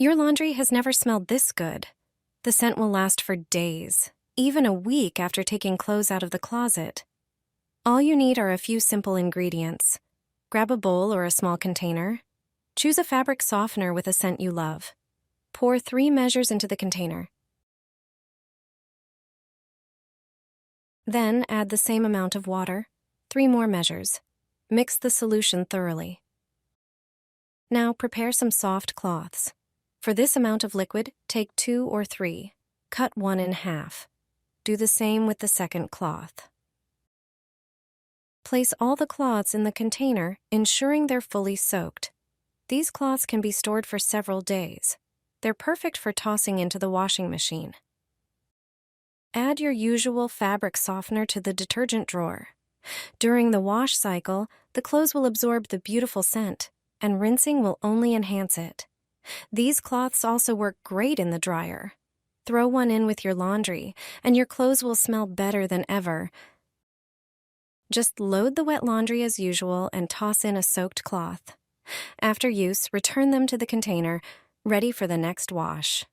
Your laundry has never smelled this good. The scent will last for days, even a week after taking clothes out of the closet. All you need are a few simple ingredients. Grab a bowl or a small container. Choose a fabric softener with a scent you love. Pour 3 measures into the container. Then add the same amount of water, 3 more measures. Mix the solution thoroughly. Now prepare some soft cloths. For this amount of liquid, take 2 or 3. Cut one in half. Do the same with the second cloth. Place all the cloths in the container, ensuring they're fully soaked. These cloths can be stored for several days. They're perfect for tossing into the washing machine. Add your usual fabric softener to the detergent drawer. During the wash cycle, the clothes will absorb the beautiful scent, and rinsing will only enhance it. These cloths also work great in the dryer. Throw one in with your laundry, and your clothes will smell better than ever. Just load the wet laundry as usual and toss in a soaked cloth. After use, return them to the container, ready for the next wash.